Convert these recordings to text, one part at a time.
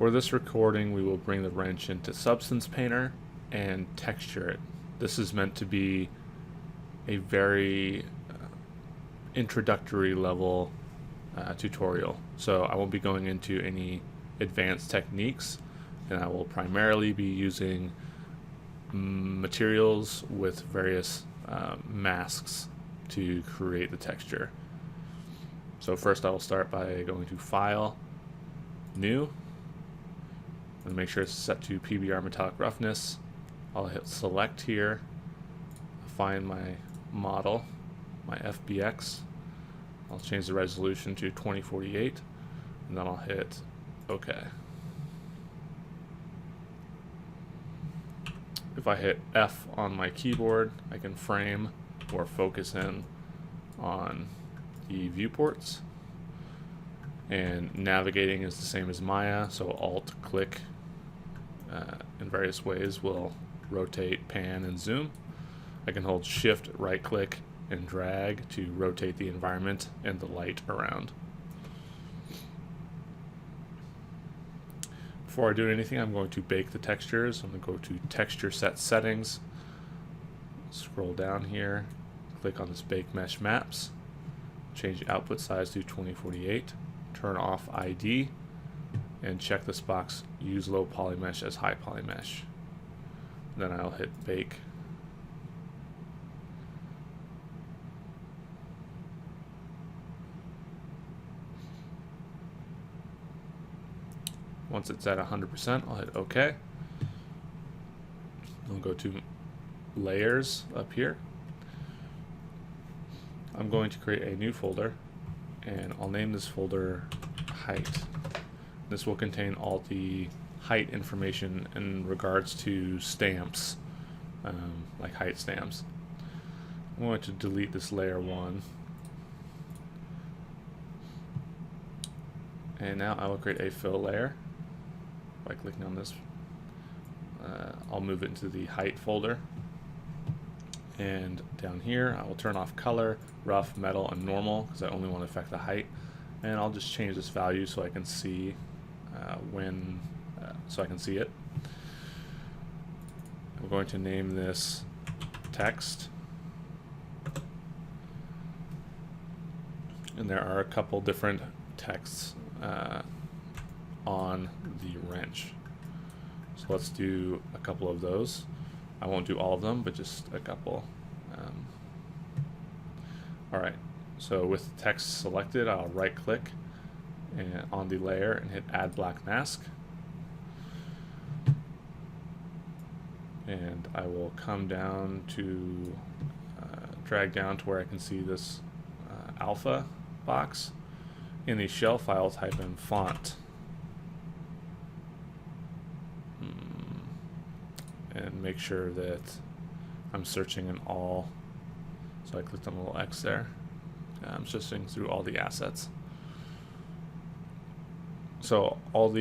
For this recording, we will bring the wrench into Substance Painter and texture it. This is meant to be a very introductory level tutorial, so I won't be going into any advanced techniques, and I will primarily be using materials with various masks to create the texture. So first I will start by going to File, New, and make sure it's set to PBR Metallic Roughness. I'll hit Select here, find my model, my FBX. I'll change the resolution to 2048, and then I'll hit OK. If I hit F on my keyboard, I can frame or focus in on the viewports. And navigating is the same as Maya, so Alt-click in various ways will rotate, pan, and zoom. I can hold Shift, right-click, and drag to rotate the environment and the light around. Before I do anything, I'm going to bake the textures. I'm going to go to Texture Set Settings, scroll down here, click on this Bake Mesh Maps, change the output size to 2048, turn off ID, and check this box, use low poly mesh as high poly mesh. Then I'll hit Bake. Once it's at 100%, I'll hit OK. I'll go to Layers up here. I'm going to create a new folder, and I'll name this folder Height. This will contain all the height information in regards to stamps, like height stamps. I'm going to delete this layer 1. And now I will create a fill layer by clicking on this. I'll move it into the height folder. And down here, I will turn off color, rough, metal, and normal because I only want to affect the height. And I'll just change this value so I can see so I can see it. I'm going to name this text. And there are a couple different texts on the wrench. So let's do a couple of those. I won't do all of them, but just a couple. Alright, so with text selected, I'll right click and on the layer and hit Add Black Mask. And I will come down to, drag down to where I can see this alpha box. In the shell file, type in font. And make sure that I'm searching in all. So I clicked on the little X there. I'm searching through all the assets. So all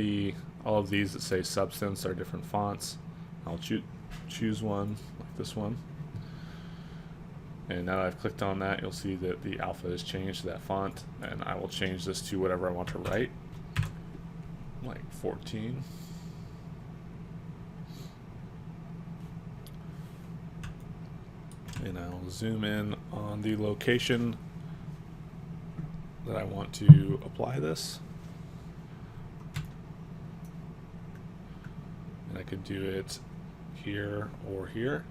of these that say substance are different fonts. I'll choose one like this one. And now that I've clicked on that, you'll see that the alpha has changed to that font, and I will change this to whatever I want to write, like 14. And I'll zoom in on the location that I want to apply this. And I could do it here or here.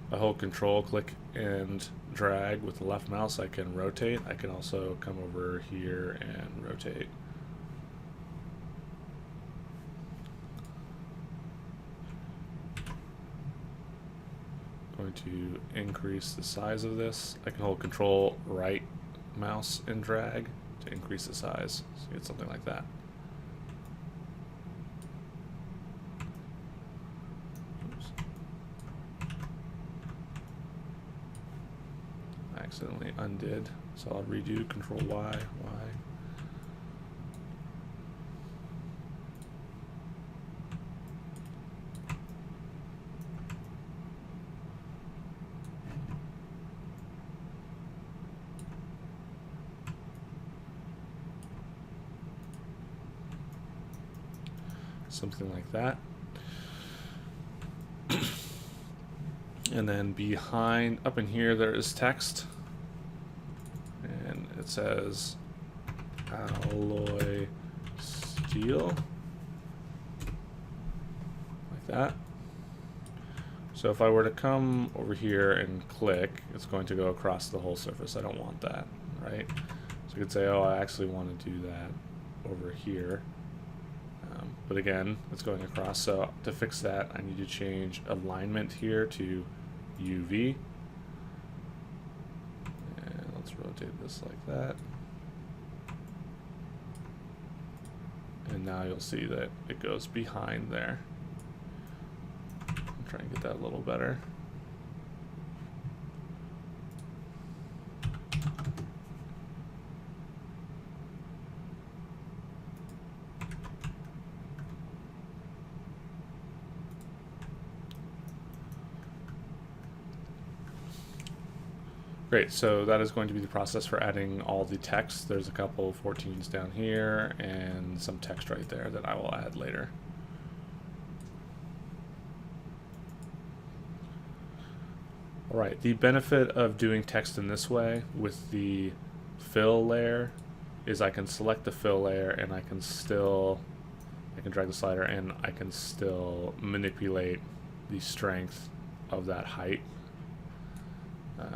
If I hold Control, click, and drag with the left mouse, I can rotate. I can also come over here and rotate. Going to increase the size of this. I can hold Control, right mouse, and drag to increase the size. So you get something like that. Oops. I accidentally undid, so I'll redo Control Y, Y. something like that. And then behind, up in here, there is text, and it says alloy steel, like that. So if I were to come over here and click, it's going to go across the whole surface. I don't want that, right? So you could say, oh, I actually want to do that over here. But again, it's going across. So to fix that, I need to change alignment here to UV. And let's rotate this like that. And now you'll see that it goes behind there. I'm trying to get that a little better. Great, so that is going to be the process for adding all the text. There's a couple 14s down here and some text right there that I will add later. All right, the benefit of doing text in this way with the fill layer is I can select the fill layer and I can drag the slider and I can still manipulate the strength of that height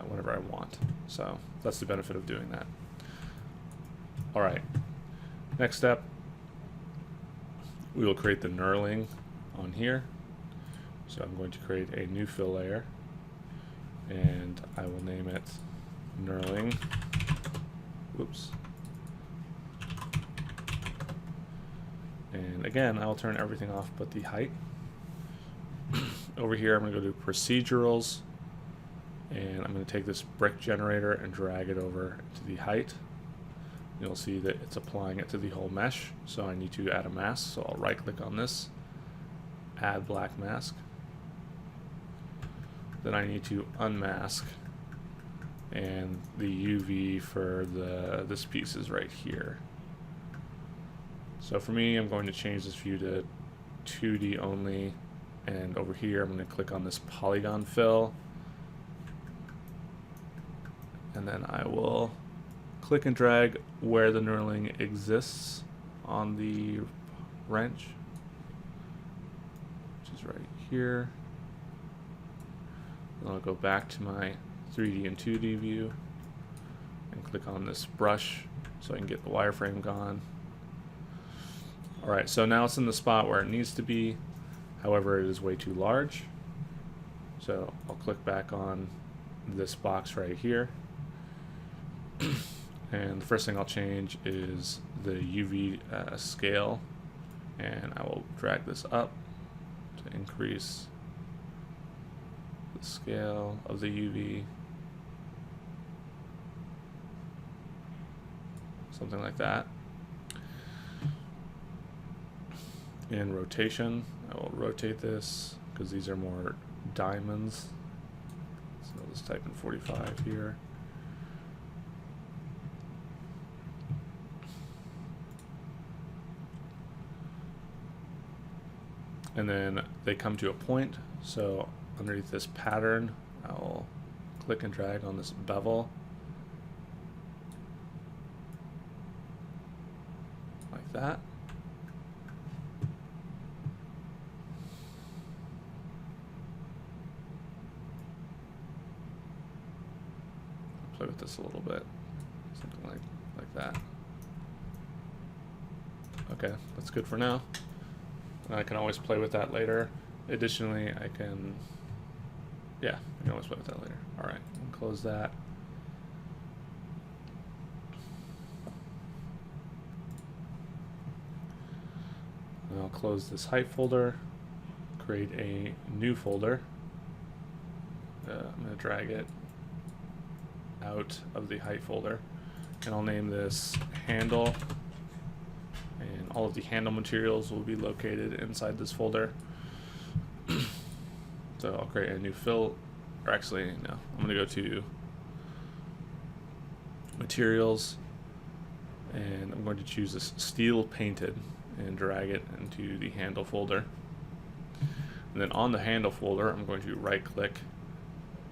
whenever I want. So that's the benefit of doing that. All right, next step, we will create the knurling on here. So I'm going to create a new fill layer and I will name it knurling. Whoops. And again, I will turn everything off but the height. Over here, I'm going to go to procedurals, and I'm going to take this brick generator and drag it over to the height. You'll see that it's applying it to the whole mesh, so I need to add a mask. So I'll right click on this, add black mask. Then I need to unmask, and the UV for this piece is right here. So for me, I'm going to change this view to 2D only, and over here I'm going to click on this polygon fill, and then I will click and drag where the knurling exists on the wrench, which is right here. Then I'll go back to my 3D and 2D view and click on this brush so I can get the wireframe gone. Alright, so now it's in the spot where it needs to be, however it is way too large. So I'll click back on this box right here. And the first thing I'll change is the UV scale, and I will drag this up to increase the scale of the UV. Something like that. In rotation, I will rotate this because these are more diamonds. So I'll just type in 45 here. And then they come to a point, so underneath this pattern, I'll click and drag on this bevel, like that. Play with this a little bit, something like that. Okay, that's good for now. And I can always play with that later. Additionally, I can always play with that later. All right, I'll close that. And I'll close this height folder, create a new folder. I'm going to drag it out of the height folder, and I'll name this handle. And all of the handle materials will be located inside this folder. So I'll create a new fill, or actually, no, I'm going to go to materials, and I'm going to choose this steel painted, and drag it into the handle folder. And then on the handle folder, I'm going to right click,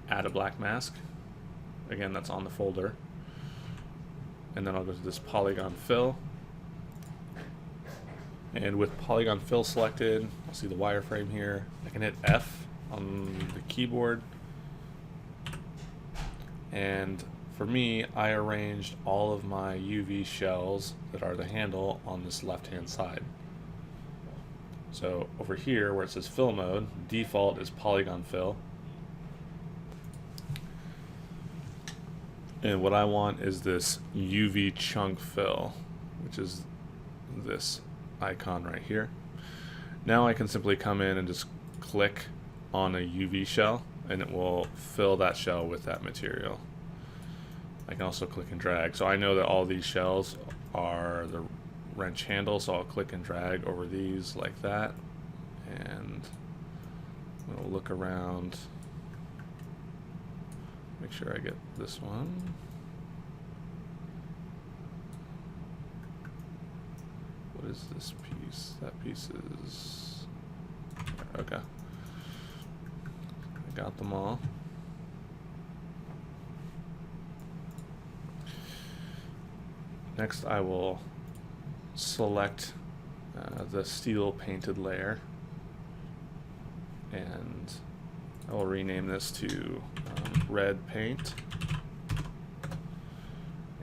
add a black mask. Again, that's on the folder. And then I'll go to this polygon fill. And with polygon fill selected, I'll see the wireframe here. I can hit F on the keyboard. And for me, I arranged all of my UV shells that are the handle on this left-hand side. So over here where it says fill mode, default is polygon fill. And what I want is this UV chunk fill, which is this icon right here. Now I can simply come in and just click on a UV shell and it will fill that shell with that material. I can also click and drag. So I know that all these shells are the wrench handle, so I'll click and drag over these like that, and we'll look around, make sure I get this one. What is this piece? That piece is okay. I got them all. Next I will select the steel painted layer, and I will rename this to red paint.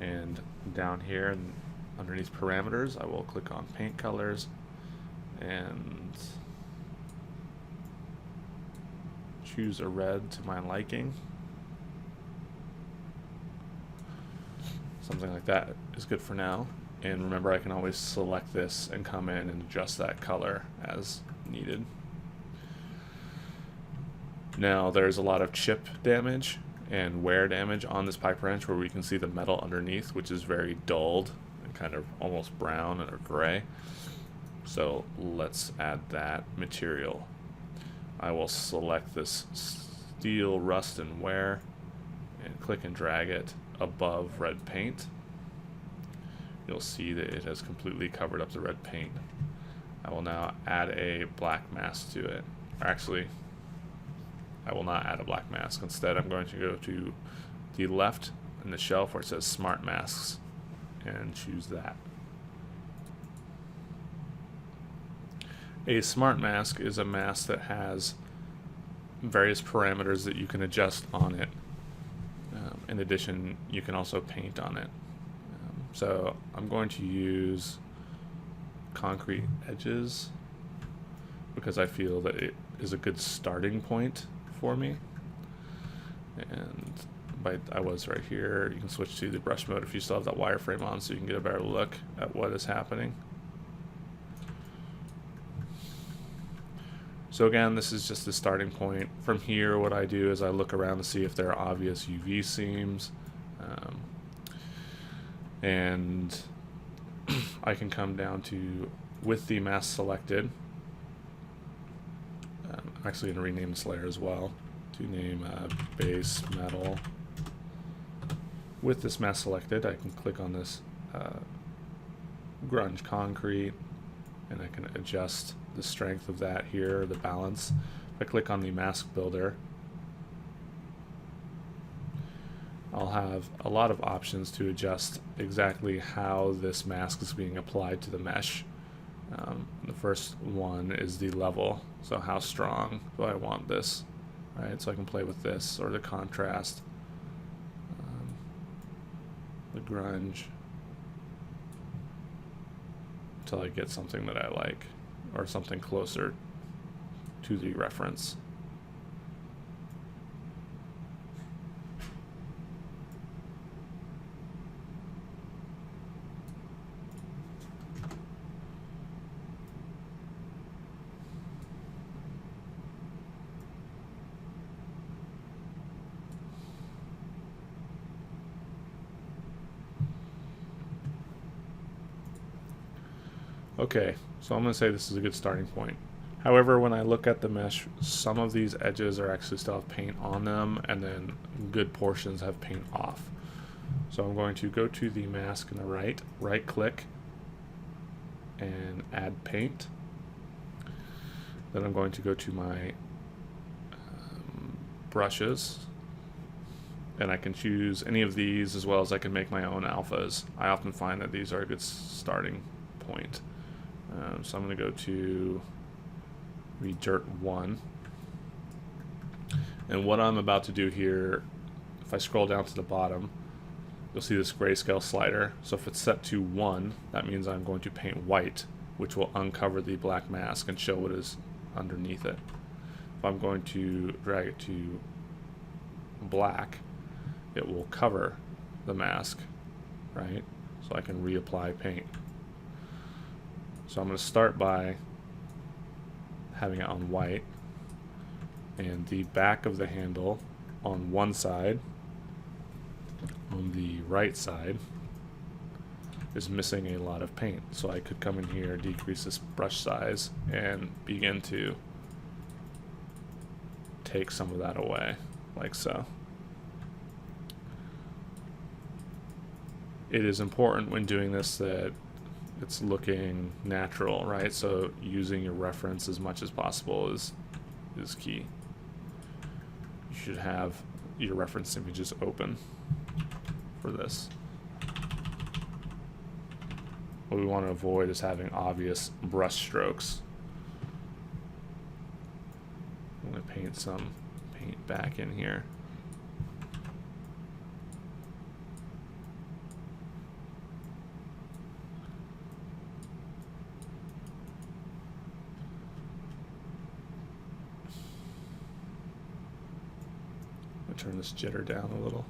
And down here and underneath parameters, I will click on paint colors and choose a red to my liking. Something like that is good for now. And remember, I can always select this and come in and adjust that color as needed. Now there's a lot of chip damage and wear damage on this pipe wrench, where we can see the metal underneath, which is very dulled and kind of almost brown or gray. So let's add that material. I will select this steel rust and wear and click and drag it above red paint. You'll see that it has completely covered up the red paint. I will now add a black mask to it. Actually, I will not add a black mask. Instead, I'm going to go to the left in the shelf where it says Smart Masks and choose that. A smart mask is a mask that has various parameters that you can adjust on it. In addition, you can also paint on it. So I'm going to use concrete edges because I feel that it is a good starting point for me. And I was right here. You can switch to the brush mode if you still have that wireframe on, so you can get a better look at what is happening. So again, this is just the starting point. From here, what I do is I look around to see if there are obvious UV seams. And I can come down to, with the mask selected, I'm actually going to rename this layer as well to name base metal. With this mask selected, I can click on this grunge concrete, and I can adjust the strength of that here, the balance. If I click on the mask builder, I'll have a lot of options to adjust exactly how this mask is being applied to the mesh. The first one is the level, so how strong do I want this, right? So I can play with this, or the contrast, the grunge, until I get something that I like, or something closer to the reference. Okay, so I'm going to say this is a good starting point. However, when I look at the mesh, some of these edges are actually still have paint on them, and then good portions have paint off. So I'm going to go to the mask on the right click, and add paint. Then I'm going to go to my brushes, and I can choose any of these, as well as I can make my own alphas. I often find that these are a good starting point. So I'm going to go to Dirt 1. And what I'm about to do here, if I scroll down to the bottom, you'll see this grayscale slider. So if it's set to 1, that means I'm going to paint white, which will uncover the black mask and show what is underneath it. If I'm going to drag it to black, it will cover the mask, right? So I can reapply paint. So I'm going to start by having it on white, and the back of the handle on one side, on the right side, is missing a lot of paint. So I could come in here, decrease this brush size, and begin to take some of that away, like so. It is important when doing this that it's looking natural, right? So using your reference as much as possible is key. You should have your reference images open for this. What we want to avoid is having obvious brush strokes. I'm going to paint some paint back in here. Turn this jitter down a little.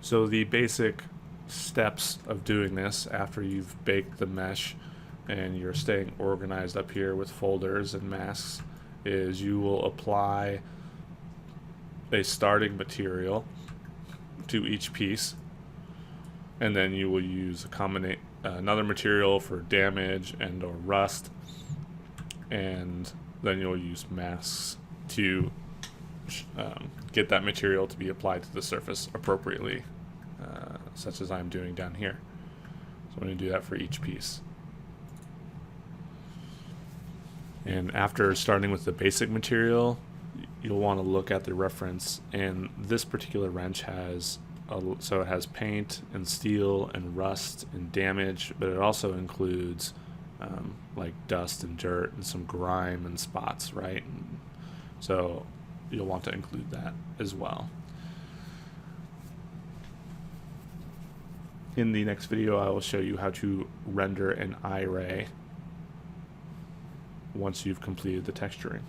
So the basic steps of doing this after you've baked the mesh and you're staying organized up here with folders and masks is you will apply a starting material to each piece, and then you will use another material for damage and or rust, and then you'll use masks to get that material to be applied to the surface appropriately, such as I'm doing down here. So I'm going to do that for each piece. And after starting with the basic material, you'll want to look at the reference, and this particular wrench has so it has paint and steel and rust and damage, but it also includes like dust and dirt and some grime and spots, right? And so you'll want to include that as well. In the next video, I will show you how to render an eye ray once you've completed the texturing.